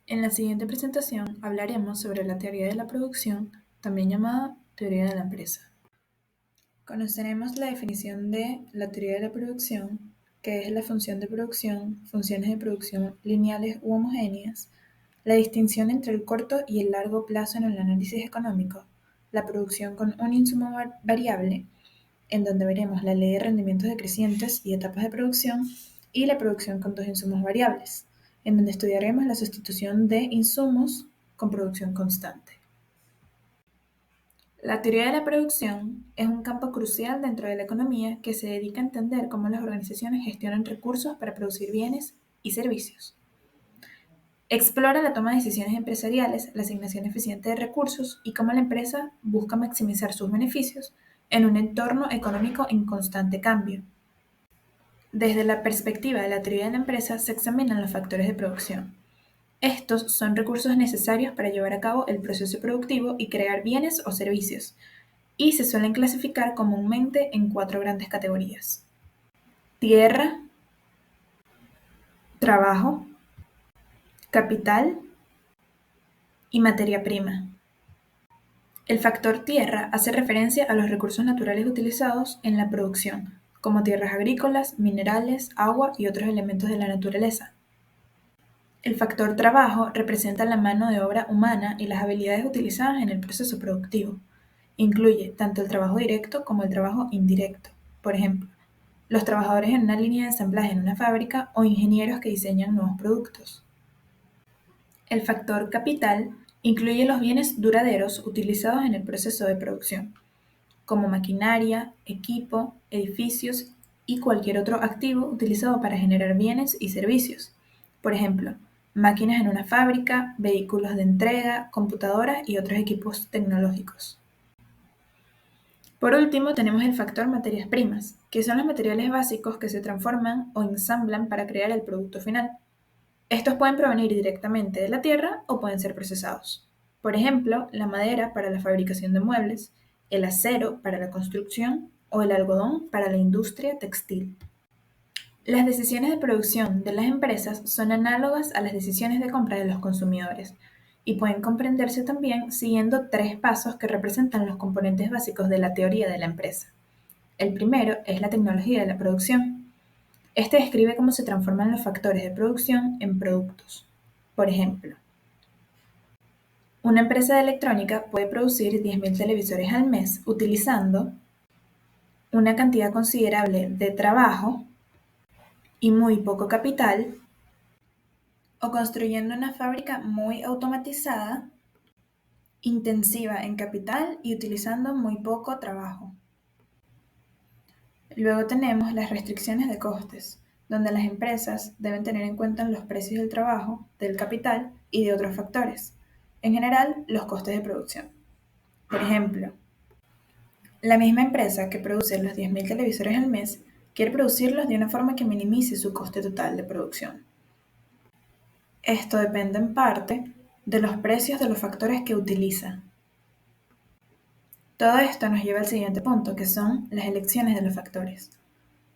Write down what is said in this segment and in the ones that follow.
En la siguiente presentación hablaremos sobre la teoría de la producción, también llamada teoría de la empresa. Conoceremos la definición de la teoría de la producción, que es la función de producción, funciones de producción lineales u homogéneas, la distinción entre el corto y el largo plazo en el análisis económico, la producción con un insumo variable, en donde veremos la ley de rendimientos decrecientes y etapas de producción, y la producción con dos insumos variables, en donde estudiaremos la sustitución de insumos con producción constante. La teoría de la producción es un campo crucial dentro de la economía que se dedica a entender cómo las organizaciones gestionan recursos para producir bienes y servicios. Explora la toma de decisiones empresariales, la asignación eficiente de recursos y cómo la empresa busca maximizar sus beneficios en un entorno económico en constante cambio. Desde la perspectiva de la teoría de la empresa se examinan los factores de producción. Estos son recursos necesarios para llevar a cabo el proceso productivo y crear bienes o servicios, y se suelen clasificar comúnmente en cuatro grandes categorías: tierra, trabajo, capital y materia prima. El factor tierra hace referencia a los recursos naturales utilizados en la producción, como tierras agrícolas, minerales, agua y otros elementos de la naturaleza. El factor trabajo representa la mano de obra humana y las habilidades utilizadas en el proceso productivo. Incluye tanto el trabajo directo como el trabajo indirecto. Por ejemplo, los trabajadores en una línea de ensamblaje en una fábrica o ingenieros que diseñan nuevos productos. El factor capital incluye los bienes duraderos utilizados en el proceso de producción, como maquinaria, equipo, edificios y cualquier otro activo utilizado para generar bienes y servicios. Por ejemplo, máquinas en una fábrica, vehículos de entrega, computadoras y otros equipos tecnológicos. Por último, tenemos el factor materias primas, que son los materiales básicos que se transforman o ensamblan para crear el producto final. Estos pueden provenir directamente de la tierra o pueden ser procesados. Por ejemplo, la madera para la fabricación de muebles, el acero para la construcción o el algodón para la industria textil. Las decisiones de producción de las empresas son análogas a las decisiones de compra de los consumidores y pueden comprenderse también siguiendo tres pasos que representan los componentes básicos de la teoría de la empresa. El primero es la tecnología de la producción. Este describe cómo se transforman los factores de producción en productos. Por ejemplo, una empresa de electrónica puede producir 10.000 televisores al mes utilizando una cantidad considerable de trabajo y muy poco capital, o construyendo una fábrica muy automatizada, intensiva en capital y utilizando muy poco trabajo. Luego tenemos las restricciones de costes, donde las empresas deben tener en cuenta los precios del trabajo, del capital y de otros factores, en general los costes de producción. Por ejemplo, la misma empresa que produce los 10.000 televisores al mes quiere producirlos de una forma que minimice su coste total de producción. Esto depende en parte de los precios de los factores que utiliza. Todo esto nos lleva al siguiente punto, que son las elecciones de los factores.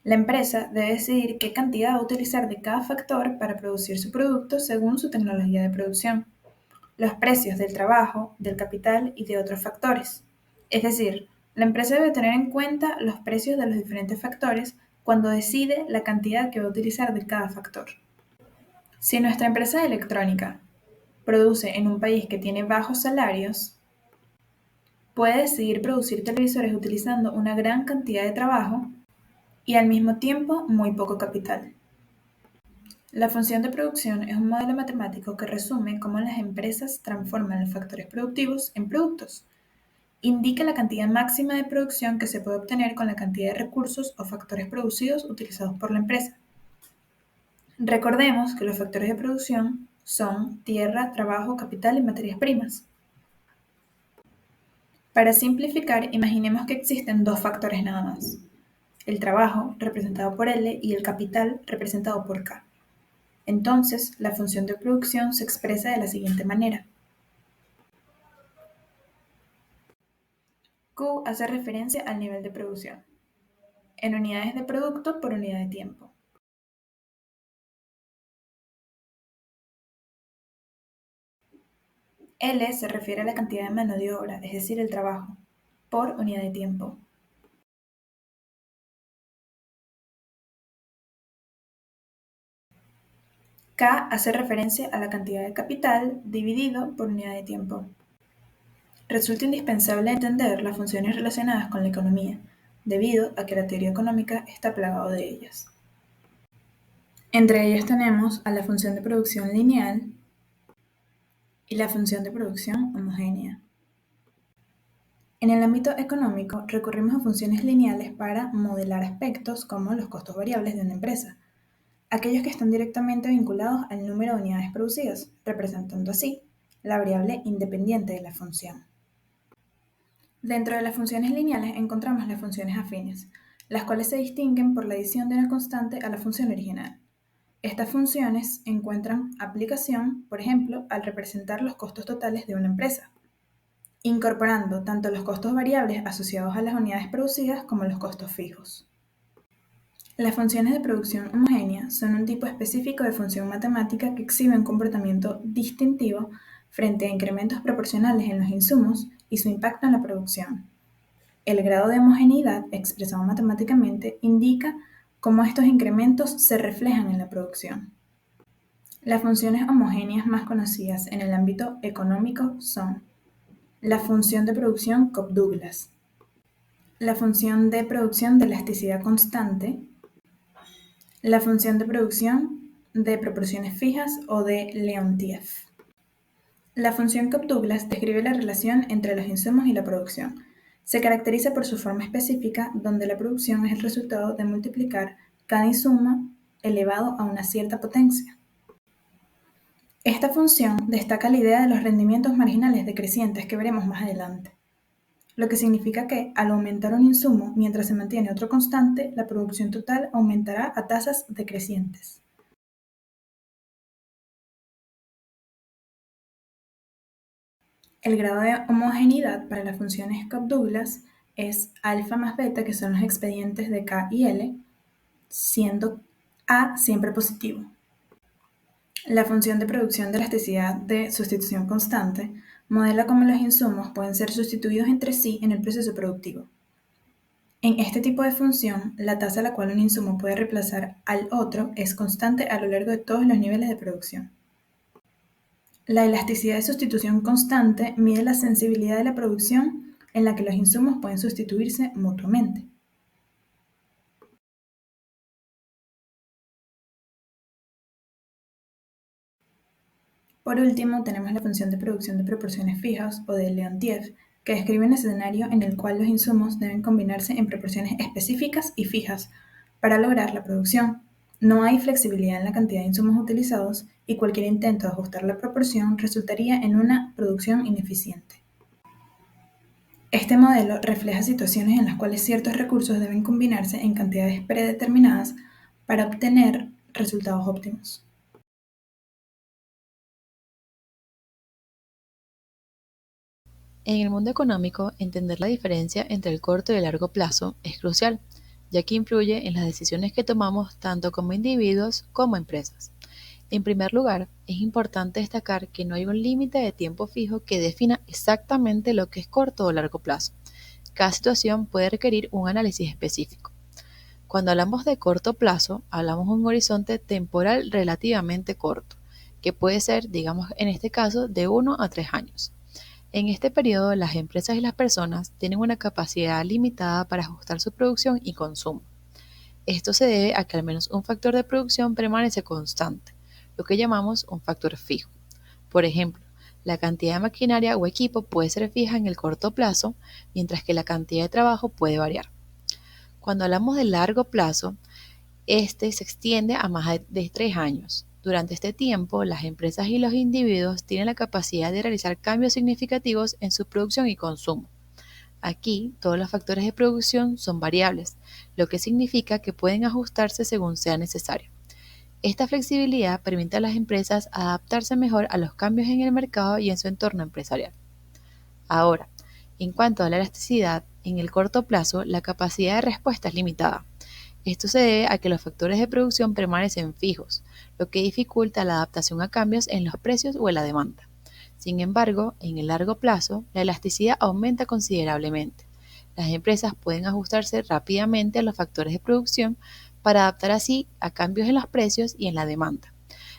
La empresa debe decidir qué cantidad va a utilizar de cada factor para producir su producto según su tecnología de producción, los precios del trabajo, del capital y de otros factores. Es decir, la empresa debe tener en cuenta los precios de los diferentes factores cuando decide la cantidad que va a utilizar de cada factor. Si nuestra empresa de electrónica produce en un país que tiene bajos salarios, puede decidir producir televisores utilizando una gran cantidad de trabajo y al mismo tiempo muy poco capital. La función de producción es un modelo matemático que resume cómo las empresas transforman los factores productivos en productos. Indica la cantidad máxima de producción que se puede obtener con la cantidad de recursos o factores producidos utilizados por la empresa. Recordemos que los factores de producción son tierra, trabajo, capital y materias primas. Para simplificar, imaginemos que existen dos factores nada más: el trabajo, representado por L, y el capital, representado por K. Entonces, la función de producción se expresa de la siguiente manera. Q hace referencia al nivel de producción, en unidades de producto por unidad de tiempo. L se refiere a la cantidad de mano de obra, es decir, el trabajo, por unidad de tiempo. K hace referencia a la cantidad de capital dividido por unidad de tiempo. Resulta indispensable entender las funciones relacionadas con la economía, debido a que la teoría económica está plagado de ellas. Entre ellas tenemos a la función de producción lineal y la función de producción homogénea. En el ámbito económico, recurrimos a funciones lineales para modelar aspectos como los costos variables de una empresa, aquellos que están directamente vinculados al número de unidades producidas, representando así la variable independiente de la función. Dentro de las funciones lineales encontramos las funciones afines, las cuales se distinguen por la adición de una constante a la función original. Estas funciones encuentran aplicación, por ejemplo, al representar los costos totales de una empresa, incorporando tanto los costos variables asociados a las unidades producidas como los costos fijos. Las funciones de producción homogénea son un tipo específico de función matemática que exhibe un comportamiento distintivo frente a incrementos proporcionales en los insumos y su impacto en la producción. El grado de homogeneidad, expresado matemáticamente, indica cómo estos incrementos se reflejan en la producción. Las funciones homogéneas más conocidas en el ámbito económico son la función de producción Cobb-Douglas, la función de producción de elasticidad constante, la función de producción de proporciones fijas o de Leontief. La función Cobb-Douglas describe la relación entre los insumos y la producción. Se caracteriza por su forma específica, donde la producción es el resultado de multiplicar cada insumo elevado a una cierta potencia. Esta función destaca la idea de los rendimientos marginales decrecientes que veremos más adelante, lo que significa que, al aumentar un insumo mientras se mantiene otro constante, la producción total aumentará a tasas decrecientes. El grado de homogeneidad para las funciones Cobb-Douglas es alfa más beta, que son los expedientes de K y L, siendo A siempre positivo. La función de producción de elasticidad de sustitución constante modela cómo los insumos pueden ser sustituidos entre sí en el proceso productivo. En este tipo de función, la tasa a la cual un insumo puede reemplazar al otro es constante a lo largo de todos los niveles de producción. La elasticidad de sustitución constante mide la sensibilidad de la producción en la que los insumos pueden sustituirse mutuamente. Por último, tenemos la función de producción de proporciones fijas o de Leontief, que describe un escenario en el cual los insumos deben combinarse en proporciones específicas y fijas para lograr la producción. No hay flexibilidad en la cantidad de insumos utilizados y cualquier intento de ajustar la proporción resultaría en una producción ineficiente. Este modelo refleja situaciones en las cuales ciertos recursos deben combinarse en cantidades predeterminadas para obtener resultados óptimos. En el mundo económico, entender la diferencia entre el corto y el largo plazo es crucial, ya que influye en las decisiones que tomamos tanto como individuos como empresas. En primer lugar, es importante destacar que no hay un límite de tiempo fijo que defina exactamente lo que es corto o largo plazo. Cada situación puede requerir un análisis específico. Cuando hablamos de corto plazo, hablamos de un horizonte temporal relativamente corto, que puede ser, digamos en este caso, de 1 a 3 años. En este periodo, las empresas y las personas tienen una capacidad limitada para ajustar su producción y consumo. Esto se debe a que al menos un factor de producción permanece constante, lo que llamamos un factor fijo. Por ejemplo, la cantidad de maquinaria o equipo puede ser fija en el corto plazo, mientras que la cantidad de trabajo puede variar. Cuando hablamos de largo plazo, este se extiende a más de 3 años. Durante este tiempo, las empresas y los individuos tienen la capacidad de realizar cambios significativos en su producción y consumo. Aquí, todos los factores de producción son variables, lo que significa que pueden ajustarse según sea necesario. Esta flexibilidad permite a las empresas adaptarse mejor a los cambios en el mercado y en su entorno empresarial. Ahora, en cuanto a la elasticidad, en el corto plazo, la capacidad de respuesta es limitada. Esto se debe a que los factores de producción permanecen fijos, lo que dificulta la adaptación a cambios en los precios o en la demanda. Sin embargo, en el largo plazo, la elasticidad aumenta considerablemente. Las empresas pueden ajustarse rápidamente a los factores de producción para adaptar así a cambios en los precios y en la demanda,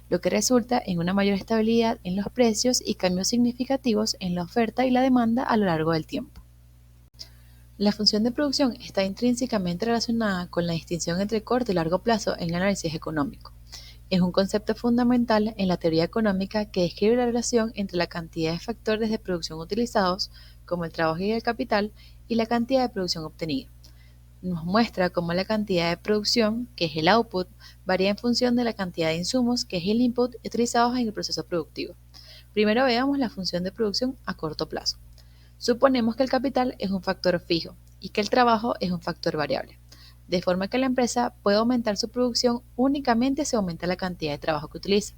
lo que resulta en una mayor estabilidad en los precios y cambios significativos en la oferta y la demanda a lo largo del tiempo. La función de producción está intrínsecamente relacionada con la distinción entre corto y largo plazo en el análisis económico. Es un concepto fundamental en la teoría económica que describe la relación entre la cantidad de factores de producción utilizados, como el trabajo y el capital, y la cantidad de producción obtenida. Nos muestra cómo la cantidad de producción, que es el output, varía en función de la cantidad de insumos, que es el input, utilizados en el proceso productivo. Primero veamos la función de producción a corto plazo. Suponemos que el capital es un factor fijo y que el trabajo es un factor variable, de forma que la empresa puede aumentar su producción únicamente si aumenta la cantidad de trabajo que utiliza.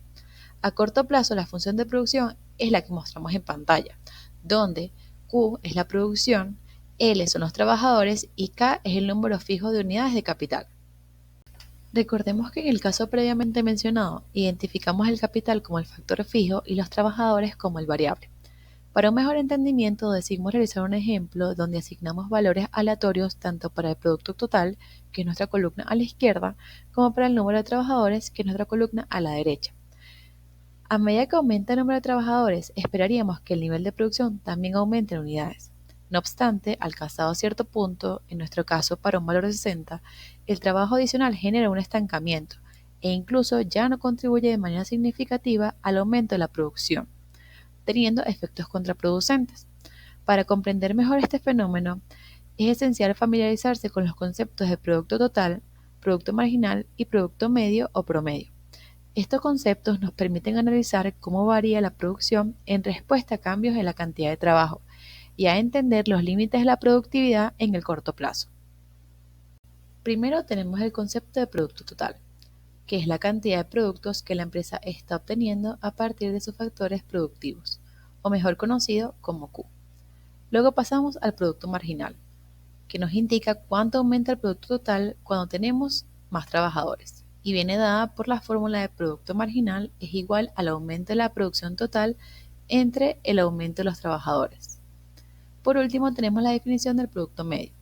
A corto plazo, la función de producción es la que mostramos en pantalla, donde Q es la producción, L son los trabajadores y K es el número fijo de unidades de capital. Recordemos que en el caso previamente mencionado, identificamos el capital como el factor fijo y los trabajadores como el variable. Para un mejor entendimiento, decidimos realizar un ejemplo donde asignamos valores aleatorios tanto para el producto total, que es nuestra columna a la izquierda, como para el número de trabajadores, que es nuestra columna a la derecha. A medida que aumenta el número de trabajadores, esperaríamos que el nivel de producción también aumente en unidades. No obstante, alcanzado cierto punto, en nuestro caso para un valor de 60, el trabajo adicional genera un estancamiento e incluso ya no contribuye de manera significativa al aumento de la producción, teniendo efectos contraproducentes. Para comprender mejor este fenómeno, es esencial familiarizarse con los conceptos de producto total, producto marginal y producto medio o promedio. Estos conceptos nos permiten analizar cómo varía la producción en respuesta a cambios en la cantidad de trabajo y a entender los límites de la productividad en el corto plazo. Primero tenemos el concepto de producto total, que es la cantidad de productos que la empresa está obteniendo a partir de sus factores productivos, o mejor conocido como Q. Luego pasamos al producto marginal, que nos indica cuánto aumenta el producto total cuando tenemos más trabajadores, y viene dada por la fórmula de producto marginal es igual al aumento de la producción total entre el aumento de los trabajadores. Por último tenemos la definición del producto medio,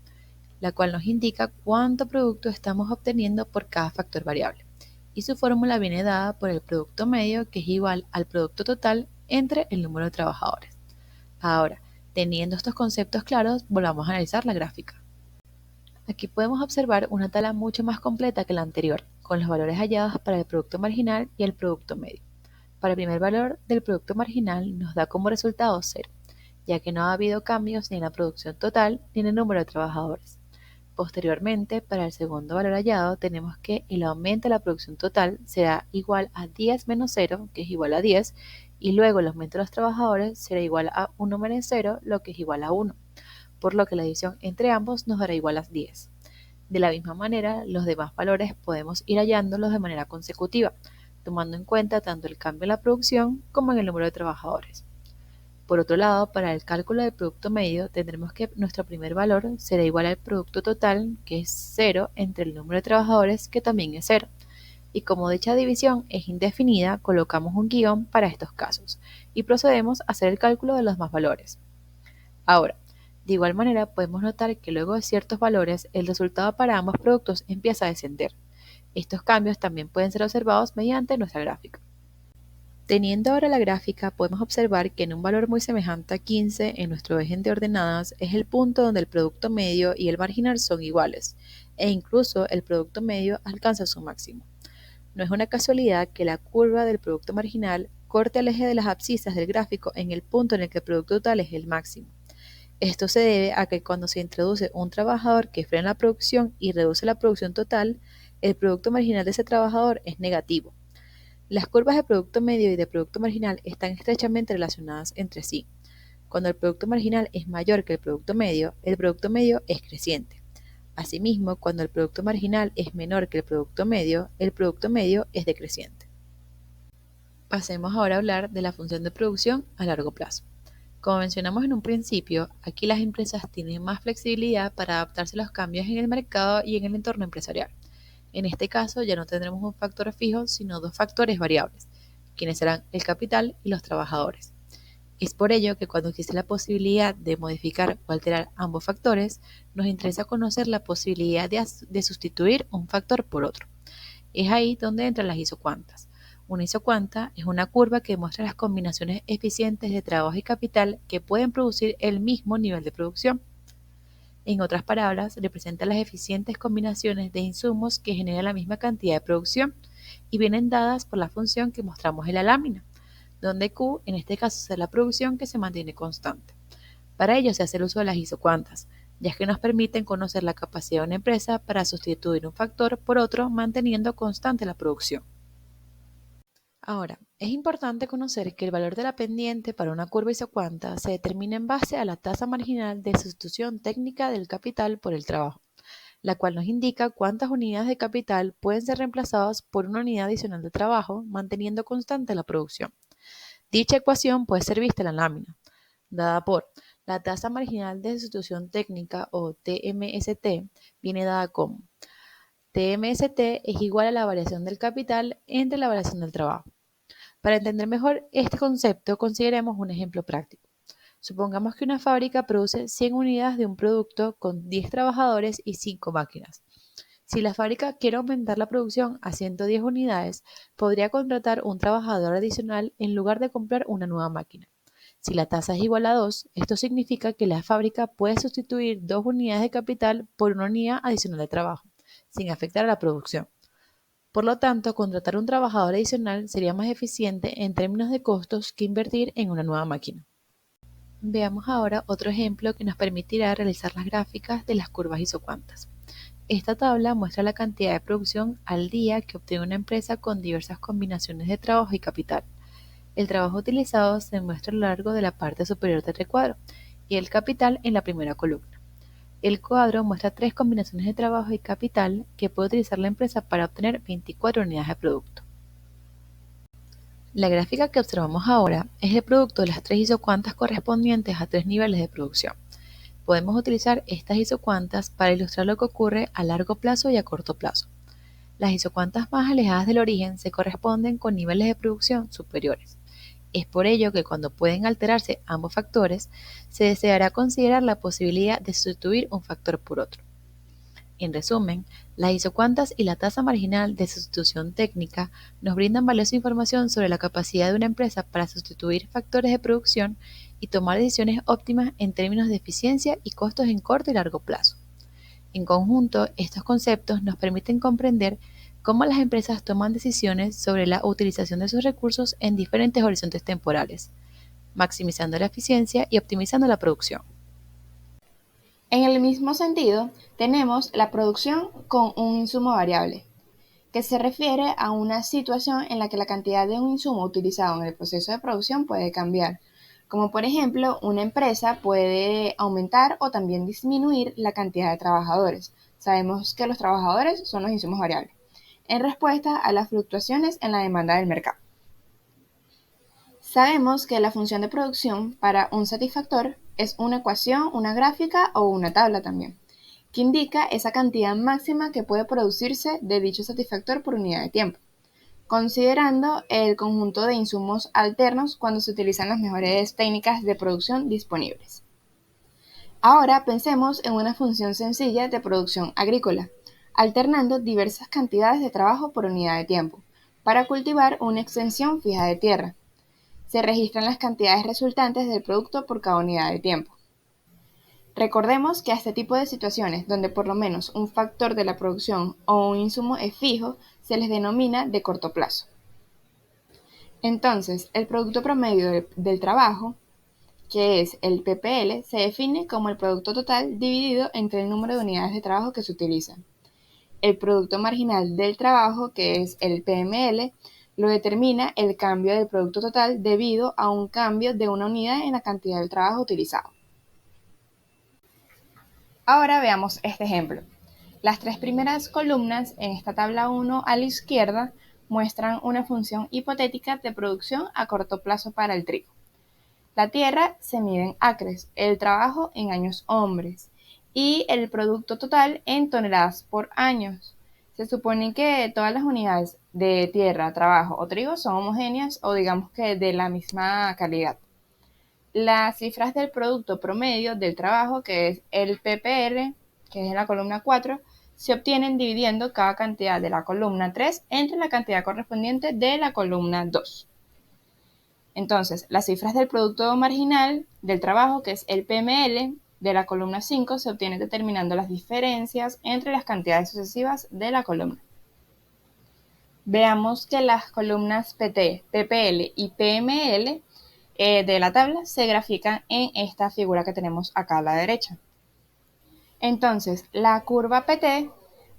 la cual nos indica cuánto producto estamos obteniendo por cada factor variable, y su fórmula viene dada por el producto medio, que es igual al producto total entre el número de trabajadores. Ahora, teniendo estos conceptos claros, volvamos a analizar la gráfica. Aquí podemos observar una tabla mucho más completa que la anterior, con los valores hallados para el producto marginal y el producto medio. Para el primer valor del producto marginal nos da como resultado 0, ya que no ha habido cambios ni en la producción total ni en el número de trabajadores. Posteriormente, para el segundo valor hallado, tenemos que el aumento de la producción total será igual a 10 menos 0, que es igual a 10, y luego el aumento de los trabajadores será igual a 1 menos 0, lo que es igual a 1, por lo que la división entre ambos nos dará igual a 10. De la misma manera, los demás valores podemos ir hallándolos de manera consecutiva, tomando en cuenta tanto el cambio en la producción como en el número de trabajadores. Por otro lado, para el cálculo del producto medio, tendremos que nuestro primer valor será igual al producto total, que es 0, entre el número de trabajadores, que también es 0. Y como dicha división es indefinida, colocamos un guión para estos casos y procedemos a hacer el cálculo de los demás valores. Ahora, de igual manera podemos notar que luego de ciertos valores, el resultado para ambos productos empieza a descender. Estos cambios también pueden ser observados mediante nuestra gráfica. Teniendo ahora la gráfica, podemos observar que en un valor muy semejante a 15 en nuestro eje de ordenadas es el punto donde el producto medio y el marginal son iguales, e incluso el producto medio alcanza su máximo. No es una casualidad que la curva del producto marginal corte al eje de las abscisas del gráfico en el punto en el que el producto total es el máximo. Esto se debe a que cuando se introduce un trabajador que frena la producción y reduce la producción total, el producto marginal de ese trabajador es negativo. Las curvas de producto medio y de producto marginal están estrechamente relacionadas entre sí. Cuando el producto marginal es mayor que el producto medio es creciente. Asimismo, cuando el producto marginal es menor que el producto medio es decreciente. Pasemos ahora a hablar de la función de producción a largo plazo. Como mencionamos en un principio, aquí las empresas tienen más flexibilidad para adaptarse a los cambios en el mercado y en el entorno empresarial. En este caso ya no tendremos un factor fijo, sino dos factores variables, quienes serán el capital y los trabajadores. Es por ello que cuando existe la posibilidad de modificar o alterar ambos factores, nos interesa conocer la posibilidad de sustituir un factor por otro. Es ahí donde entran las isocuantas. Una isocuanta es una curva que muestra las combinaciones eficientes de trabajo y capital que pueden producir el mismo nivel de producción. En otras palabras, representa las eficientes combinaciones de insumos que generan la misma cantidad de producción y vienen dadas por la función que mostramos en la lámina, donde Q en este caso es la producción que se mantiene constante. Para ello se hace el uso de las isocuantas, ya que nos permiten conocer la capacidad de una empresa para sustituir un factor por otro manteniendo constante la producción. Ahora, es importante conocer que el valor de la pendiente para una curva isocuanta se determina en base a la tasa marginal de sustitución técnica del capital por el trabajo, la cual nos indica cuántas unidades de capital pueden ser reemplazadas por una unidad adicional de trabajo, manteniendo constante la producción. Dicha ecuación puede ser vista en la lámina, dada por la tasa marginal de sustitución técnica o TMST, viene dada como TMST es igual a la variación del capital entre la variación del trabajo. Para entender mejor este concepto, consideremos un ejemplo práctico. Supongamos que una fábrica produce 100 unidades de un producto con 10 trabajadores y 5 máquinas. Si la fábrica quiere aumentar la producción a 110 unidades, podría contratar un trabajador adicional en lugar de comprar una nueva máquina. Si la tasa es igual a 2, esto significa que la fábrica puede sustituir 2 unidades de capital por una unidad adicional de trabajo, sin afectar a la producción. Por lo tanto, contratar un trabajador adicional sería más eficiente en términos de costos que invertir en una nueva máquina. Veamos ahora otro ejemplo que nos permitirá realizar las gráficas de las curvas isocuantas. Esta tabla muestra la cantidad de producción al día que obtiene una empresa con diversas combinaciones de trabajo y capital. El trabajo utilizado se muestra a lo largo de la parte superior del recuadro y el capital en la primera columna. El cuadro muestra 3 combinaciones de trabajo y capital que puede utilizar la empresa para obtener 24 unidades de producto. La gráfica que observamos ahora es el producto de las 3 isocuantas correspondientes a 3 niveles de producción. Podemos utilizar estas isocuantas para ilustrar lo que ocurre a largo plazo y a corto plazo. Las isocuantas más alejadas del origen se corresponden con niveles de producción superiores. Es por ello que cuando pueden alterarse ambos factores, se deseará considerar la posibilidad de sustituir un factor por otro. En resumen, las isocuantas y la tasa marginal de sustitución técnica nos brindan valiosa información sobre la capacidad de una empresa para sustituir factores de producción y tomar decisiones óptimas en términos de eficiencia y costos en corto y largo plazo. En conjunto, estos conceptos nos permiten comprender cómo las empresas toman decisiones sobre la utilización de sus recursos en diferentes horizontes temporales, maximizando la eficiencia y optimizando la producción. En el mismo sentido, tenemos la producción con un insumo variable, que se refiere a una situación en la que la cantidad de un insumo utilizado en el proceso de producción puede cambiar, como por ejemplo una empresa puede aumentar o también disminuir la cantidad de trabajadores. Sabemos que los trabajadores son los insumos variables, en respuesta a las fluctuaciones en la demanda del mercado. Sabemos que la función de producción para un satisfactor es una ecuación, una gráfica o una tabla también, que indica esa cantidad máxima que puede producirse de dicho satisfactor por unidad de tiempo, considerando el conjunto de insumos alternos cuando se utilizan las mejores técnicas de producción disponibles. Ahora pensemos en una función sencilla de producción agrícola, alternando diversas cantidades de trabajo por unidad de tiempo, para cultivar una extensión fija de tierra. Se registran las cantidades resultantes del producto por cada unidad de tiempo. Recordemos que a este tipo de situaciones, donde por lo menos un factor de la producción o un insumo es fijo, se les denomina de corto plazo. Entonces, el producto promedio del trabajo, que es el PPL, se define como el producto total dividido entre el número de unidades de trabajo que se utilizan. El producto marginal del trabajo, que es el PML, lo determina el cambio del producto total debido a un cambio de una unidad en la cantidad del trabajo utilizado. Ahora veamos este ejemplo. Las 3 primeras columnas en esta tabla 1 a la izquierda muestran una función hipotética de producción a corto plazo para el trigo. La tierra se mide en acres, el trabajo en años hombres y el producto total en toneladas por años. Se supone que todas las unidades de tierra, trabajo o trigo son homogéneas o digamos que de la misma calidad. Las cifras del producto promedio del trabajo, que es el PPR, que es en la columna 4, se obtienen dividiendo cada cantidad de la columna 3 entre la cantidad correspondiente de la columna 2. Entonces, las cifras del producto marginal del trabajo, que es el PML, de la columna 5, se obtienen determinando las diferencias entre las cantidades sucesivas de la columna. Veamos que las columnas PT, PPL y PML de la tabla se grafican en esta figura que tenemos acá a la derecha. Entonces, la curva PT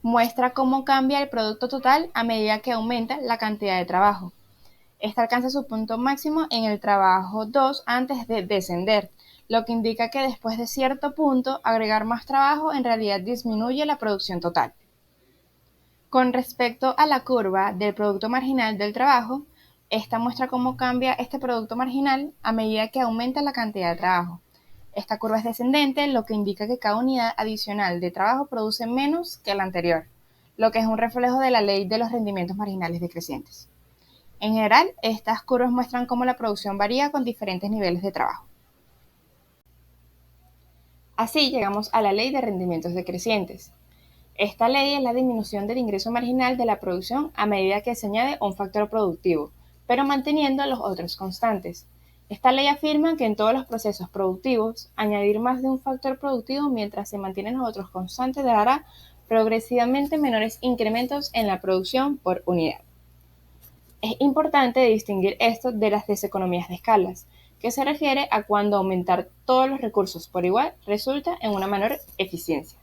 muestra cómo cambia el producto total a medida que aumenta la cantidad de trabajo. Esta alcanza su punto máximo en el trabajo 2 antes de descender, lo que indica que después de cierto punto, agregar más trabajo en realidad disminuye la producción total. Con respecto a la curva del producto marginal del trabajo, esta muestra cómo cambia este producto marginal a medida que aumenta la cantidad de trabajo. Esta curva es descendente, lo que indica que cada unidad adicional de trabajo produce menos que la anterior, lo que es un reflejo de la ley de los rendimientos marginales decrecientes. En general, estas curvas muestran cómo la producción varía con diferentes niveles de trabajo. Así llegamos a la ley de rendimientos decrecientes. Esta ley es la disminución del ingreso marginal de la producción a medida que se añade un factor productivo, pero manteniendo los otros constantes. Esta ley afirma que en todos los procesos productivos, añadir más de un factor productivo mientras se mantienen los otros constantes dará progresivamente menores incrementos en la producción por unidad. Es importante distinguir esto de las deseconomías de escalas, que se refiere a cuando aumentar todos los recursos por igual resulta en una menor eficiencia.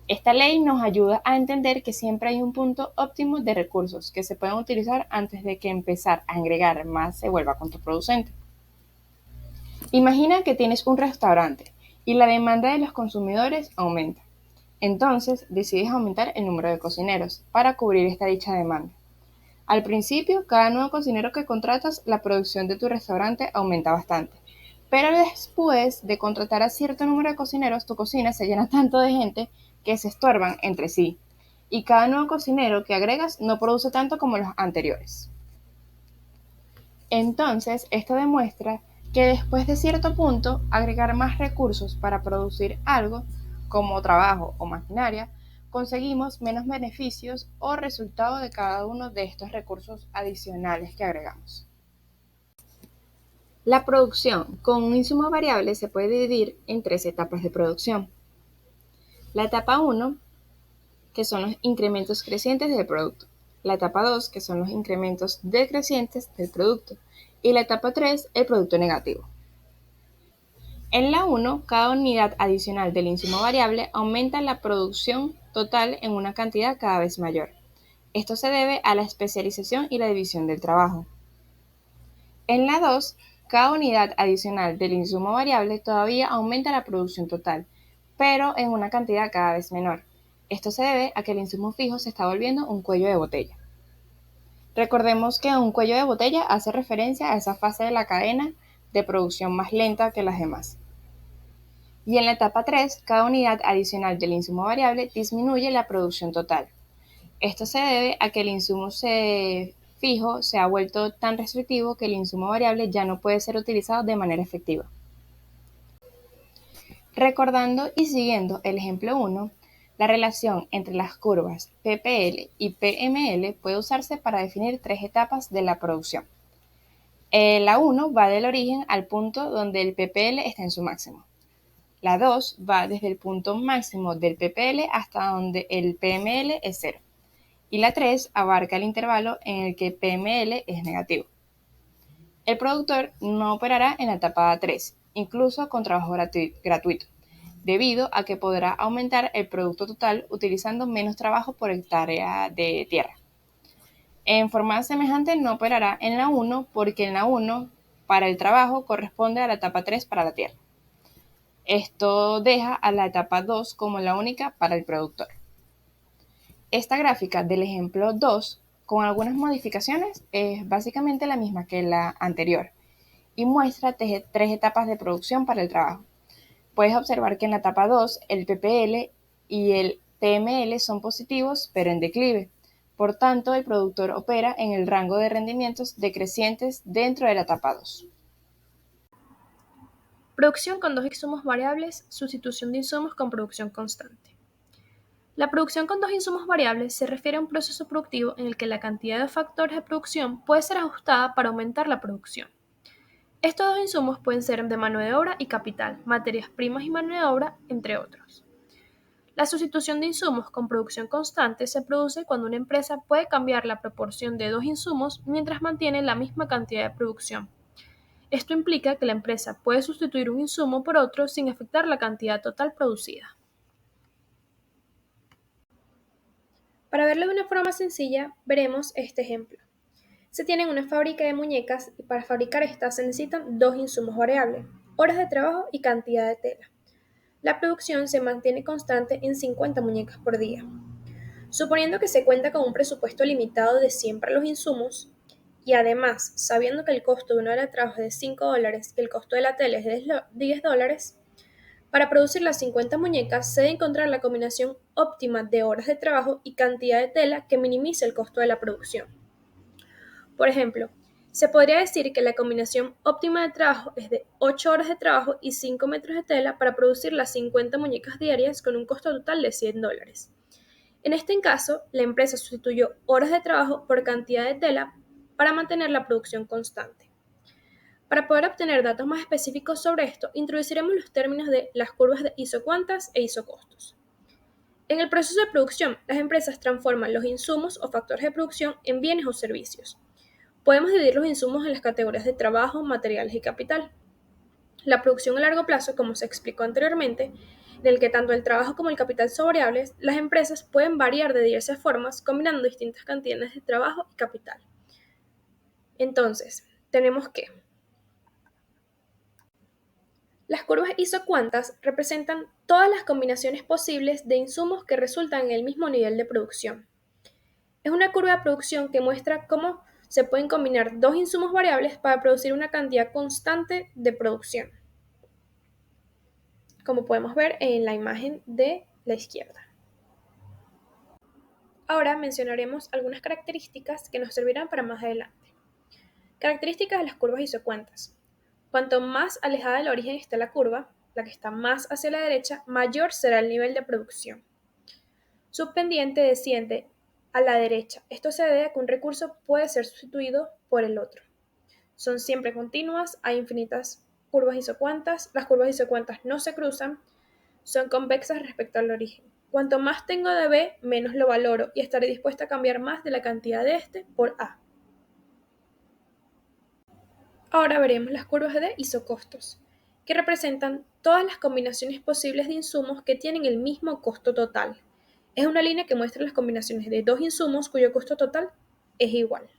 Esta ley nos ayuda a entender que siempre hay un punto óptimo de recursos que se pueden utilizar antes de que empezar a agregar más se vuelva contraproducente. Imagina que tienes un restaurante y la demanda de los consumidores aumenta. Entonces decides aumentar el número de cocineros para cubrir esta dicha demanda. Al principio, cada nuevo cocinero que contratas, la producción de tu restaurante aumenta bastante. Pero después de contratar a cierto número de cocineros, tu cocina se llena tanto de gente que se estorban entre sí. Y cada nuevo cocinero que agregas no produce tanto como los anteriores. Entonces, esto demuestra que después de cierto punto, agregar más recursos para producir algo, como trabajo o maquinaria, conseguimos menos beneficios o resultado de cada uno de estos recursos adicionales que agregamos. La producción con un insumo variable se puede dividir en 3 etapas de producción. La etapa 1, que son los incrementos crecientes del producto. La etapa 2, que son los incrementos decrecientes del producto. Y la etapa 3, el producto negativo. En la 1, cada unidad adicional del insumo variable aumenta la producción total en una cantidad cada vez mayor. Esto se debe a la especialización y la división del trabajo. En la 2, cada unidad adicional del insumo variable todavía aumenta la producción total, pero en una cantidad cada vez menor. Esto se debe a que el insumo fijo se está volviendo un cuello de botella. Recordemos que un cuello de botella hace referencia a esa fase de la cadena de producción más lenta que las demás. Y en la etapa 3, cada unidad adicional del insumo variable disminuye la producción total. Esto se debe a que el insumo fijo se ha vuelto tan restrictivo que el insumo variable ya no puede ser utilizado de manera efectiva. Recordando y siguiendo el ejemplo 1, la relación entre las curvas PPL y PML puede usarse para definir 3 etapas de la producción. La 1 va del origen al punto donde el PPL está en su máximo. La 2 va desde el punto máximo del PPL hasta donde el PML es 0. Y la 3 abarca el intervalo en el que PML es negativo. El productor no operará en la etapa 3, incluso con trabajo gratuito, debido a que podrá aumentar el producto total utilizando menos trabajo por hectárea de tierra. En forma semejante no operará en la 1 porque en la 1 para el trabajo corresponde a la etapa 3 para la tierra. Esto deja a la etapa 2 como la única para el productor. Esta gráfica del ejemplo 2, con algunas modificaciones, es básicamente la misma que la anterior y muestra 3 etapas de producción para el trabajo. Puedes observar que en la etapa 2 el PPL y el PML son positivos pero en declive. Por tanto, el productor opera en el rango de rendimientos decrecientes dentro de la etapa 2. Producción con dos insumos variables, sustitución de insumos con producción constante. La producción con dos insumos variables se refiere a un proceso productivo en el que la cantidad de factores de producción puede ser ajustada para aumentar la producción. Estos dos insumos pueden ser de mano de obra y capital, materias primas y mano de obra, entre otros. La sustitución de insumos con producción constante se produce cuando una empresa puede cambiar la proporción de dos insumos mientras mantiene la misma cantidad de producción. Esto implica que la empresa puede sustituir un insumo por otro sin afectar la cantidad total producida. Para verlo de una forma más sencilla, veremos este ejemplo. Se tiene una fábrica de muñecas y para fabricar estas se necesitan dos insumos variables, horas de trabajo y cantidad de tela. La producción se mantiene constante en 50 muñecas por día. Suponiendo que se cuenta con un presupuesto limitado de 100 para los insumos, y además, sabiendo que el costo de una hora de trabajo es de $5 y el costo de la tela es de $10, para producir las 50 muñecas se debe encontrar la combinación óptima de horas de trabajo y cantidad de tela que minimice el costo de la producción. Por ejemplo, se podría decir que la combinación óptima de trabajo es de 8 horas de trabajo y 5 metros de tela para producir las 50 muñecas diarias con un costo total de $100. En este caso, la empresa sustituyó horas de trabajo por cantidad de tela para mantener la producción constante. Para poder obtener datos más específicos sobre esto, introduciremos los términos de las curvas de isocuantas e isocostos. En el proceso de producción, las empresas transforman los insumos o factores de producción en bienes o servicios. Podemos dividir los insumos en las categorías de trabajo, materiales y capital. La producción a largo plazo, como se explicó anteriormente, en el que tanto el trabajo como el capital son variables, las empresas pueden variar de diversas formas combinando distintas cantidades de trabajo y capital. Entonces, tenemos que las curvas isocuantas representan todas las combinaciones posibles de insumos que resultan en el mismo nivel de producción. Es una curva de producción que muestra cómo se pueden combinar dos insumos variables para producir una cantidad constante de producción, como podemos ver en la imagen de la izquierda. Ahora mencionaremos algunas características que nos servirán para más adelante. Características de las curvas isocuantas. Cuanto más alejada del origen esté la curva, la que está más hacia la derecha, mayor será el nivel de producción. Su pendiente desciende a la derecha. Esto se debe a que un recurso puede ser sustituido por el otro. Son siempre continuas, hay infinitas curvas isocuantas, las curvas isocuantas no se cruzan, son convexas respecto al origen. Cuanto más tengo de B, menos lo valoro y estaré dispuesta a cambiar más de la cantidad de este por A. Ahora veremos las curvas de isocostos, que representan todas las combinaciones posibles de insumos que tienen el mismo costo total. Es una línea que muestra las combinaciones de dos insumos cuyo costo total es igual.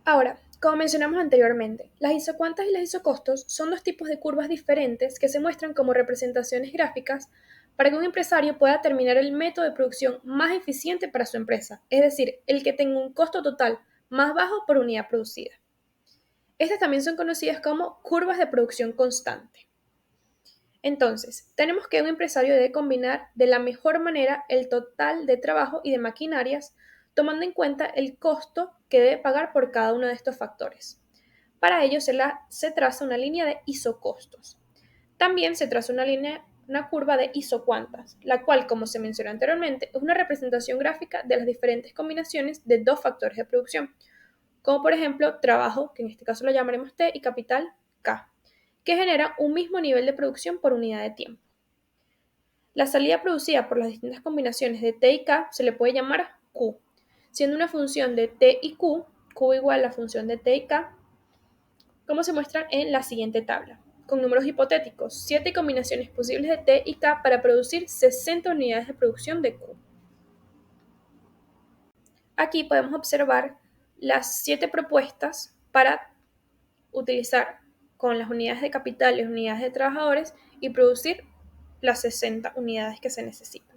Ahora, como mencionamos anteriormente, las isocuantas y los isocostos son dos tipos de curvas diferentes que se muestran como representaciones gráficas para que un empresario pueda determinar el método de producción más eficiente para su empresa, es decir, el que tenga un costo total más bajo por unidad producida. Estas también son conocidas como curvas de producción constante. Entonces, tenemos que un empresario debe combinar de la mejor manera el total de trabajo y de maquinarias, tomando en cuenta el costo que debe pagar por cada uno de estos factores. Para ello se traza una línea de isocostos. También se traza una curva de isocuantas, la cual, como se mencionó anteriormente, es una representación gráfica de las diferentes combinaciones de dos factores de producción, como por ejemplo trabajo, que en este caso lo llamaremos T, y capital, K, que genera un mismo nivel de producción por unidad de tiempo. La salida producida por las distintas combinaciones de T y K se le puede llamar Q, siendo una función de T y Q, Q igual a la función de T y K, como se muestra en la siguiente tabla, con números hipotéticos, 7 combinaciones posibles de T y K para producir 60 unidades de producción de Q. Aquí podemos observar las 7 propuestas para utilizar con las unidades de capital y las unidades de trabajadores y producir las 60 unidades que se necesitan.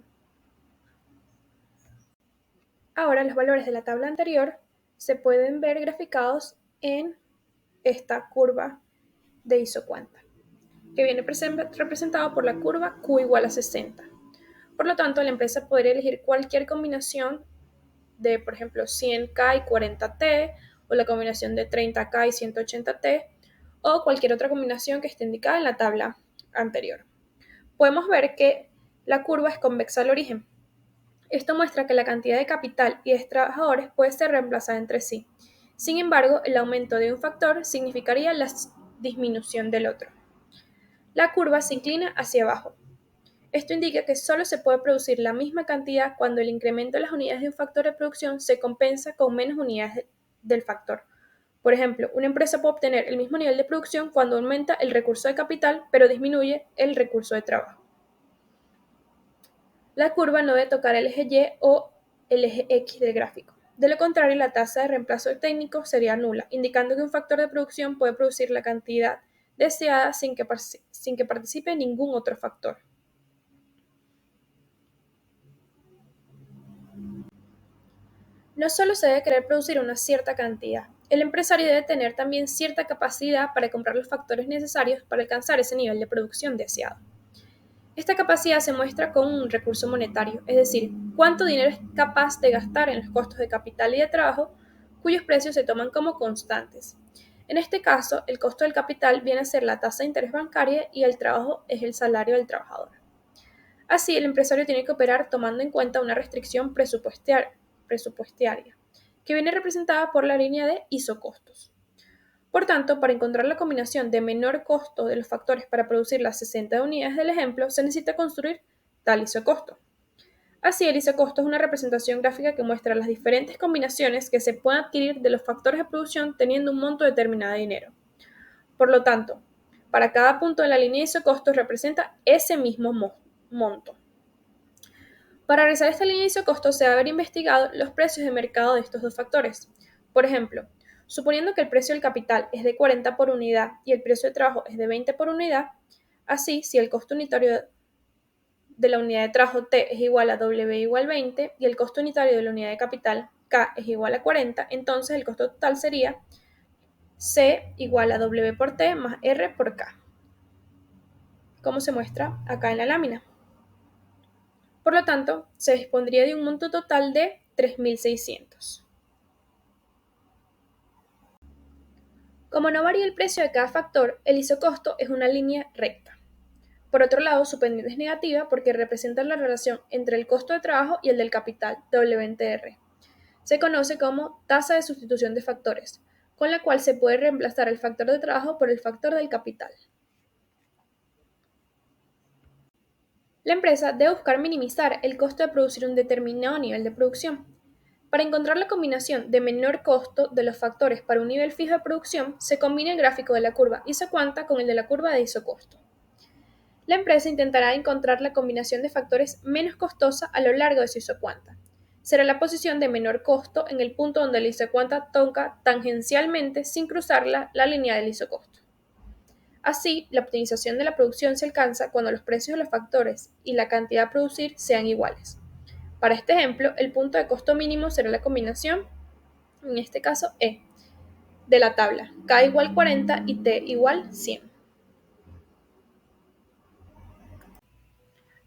Ahora los valores de la tabla anterior se pueden ver graficados en esta curva de isocuanta, que viene representado por la curva Q igual a 60. Por lo tanto, la empresa podría elegir cualquier combinación de, por ejemplo, 100K y 40T, o la combinación de 30K y 180T, o cualquier otra combinación que esté indicada en la tabla anterior. Podemos ver que la curva es convexa al origen. Esto muestra que la cantidad de capital y de trabajadores puede ser reemplazada entre sí. Sin embargo, el aumento de un factor significaría la disminución del otro. La curva se inclina hacia abajo. Esto indica que solo se puede producir la misma cantidad cuando el incremento de las unidades de un factor de producción se compensa con menos unidades del factor. Por ejemplo, una empresa puede obtener el mismo nivel de producción cuando aumenta el recurso de capital, pero disminuye el recurso de trabajo. La curva no debe tocar el eje Y o el eje X del gráfico. De lo contrario, la tasa de reemplazo técnico sería nula, indicando que un factor de producción puede producir la cantidad deseada sin que participe ningún otro factor. No solo se debe querer producir una cierta cantidad, el empresario debe tener también cierta capacidad para comprar los factores necesarios para alcanzar ese nivel de producción deseado. Esta capacidad se muestra con un recurso monetario, es decir, cuánto dinero es capaz de gastar en los costos de capital y de trabajo, cuyos precios se toman como constantes. En este caso, el costo del capital viene a ser la tasa de interés bancaria y el trabajo es el salario del trabajador. Así, el empresario tiene que operar tomando en cuenta una restricción presupuestaria, que viene representada por la línea de isocostos. Por tanto, para encontrar la combinación de menor costo de los factores para producir las 60 unidades del ejemplo, se necesita construir tal isocosto. Así, el isocosto es una representación gráfica que muestra las diferentes combinaciones que se pueden adquirir de los factores de producción teniendo un monto determinado de dinero. Por lo tanto, para cada punto de la línea de isocostos representa ese mismo monto. Para realizar esta línea de isocostos se debe haber investigado los precios de mercado de estos dos factores. Por ejemplo, suponiendo que el precio del capital es de 40 por unidad y el precio de trabajo es de 20 por unidad, así, si el costo unitario de la unidad de trabajo T es igual a W igual 20 y el costo unitario de la unidad de capital K es igual a 40, entonces el costo total sería C igual a W por T más R por K, como se muestra acá en la lámina. Por lo tanto, se dispondría de un monto total de 3.600. Como no varía el precio de cada factor, el isocosto es una línea recta. Por otro lado, su pendiente es negativa porque representa la relación entre el costo de trabajo y el del capital, W entre R. Se conoce como tasa de sustitución de factores, con la cual se puede reemplazar el factor de trabajo por el factor del capital. La empresa debe buscar minimizar el costo de producir un determinado nivel de producción. Para encontrar la combinación de menor costo de los factores para un nivel fijo de producción, se combina el gráfico de la curva isocuanta con el de la curva de isocosto. La empresa intentará encontrar la combinación de factores menos costosa a lo largo de su isocuanta. Será la posición de menor costo en el punto donde la isocuanta toca tangencialmente sin cruzar la línea del isocosto. Así, la optimización de la producción se alcanza cuando los precios de los factores y la cantidad a producir sean iguales. Para este ejemplo, el punto de costo mínimo será la combinación, en este caso E, de la tabla, K igual 40 y T igual 100.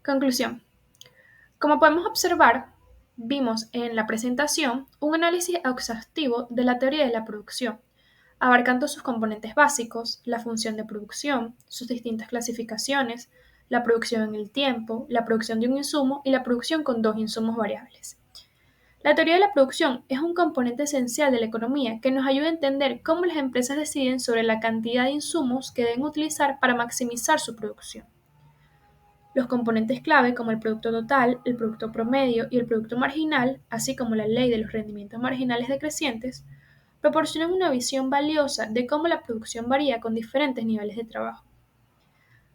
Conclusión. Como podemos observar, vimos en la presentación un análisis exhaustivo de la teoría de la producción, abarcando sus componentes básicos, la función de producción, sus distintas clasificaciones, la producción en el tiempo, la producción de un insumo y la producción con dos insumos variables. La teoría de la producción es un componente esencial de la economía que nos ayuda a entender cómo las empresas deciden sobre la cantidad de insumos que deben utilizar para maximizar su producción. Los componentes clave como el producto total, el producto promedio y el producto marginal, así como la ley de los rendimientos marginales decrecientes, proporcionan una visión valiosa de cómo la producción varía con diferentes niveles de trabajo.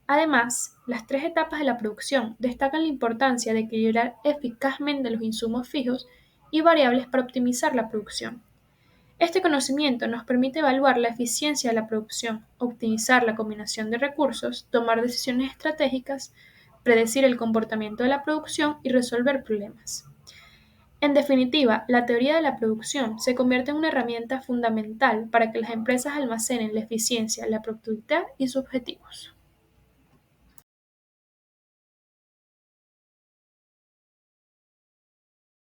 Además, las tres etapas de la producción destacan la importancia de equilibrar eficazmente los insumos fijos y variables para optimizar la producción. Este conocimiento nos permite evaluar la eficiencia de la producción, optimizar la combinación de recursos, tomar decisiones estratégicas, predecir el comportamiento de la producción y resolver problemas. En definitiva, la teoría de la producción se convierte en una herramienta fundamental para que las empresas almacenen la eficiencia, la productividad y sus objetivos.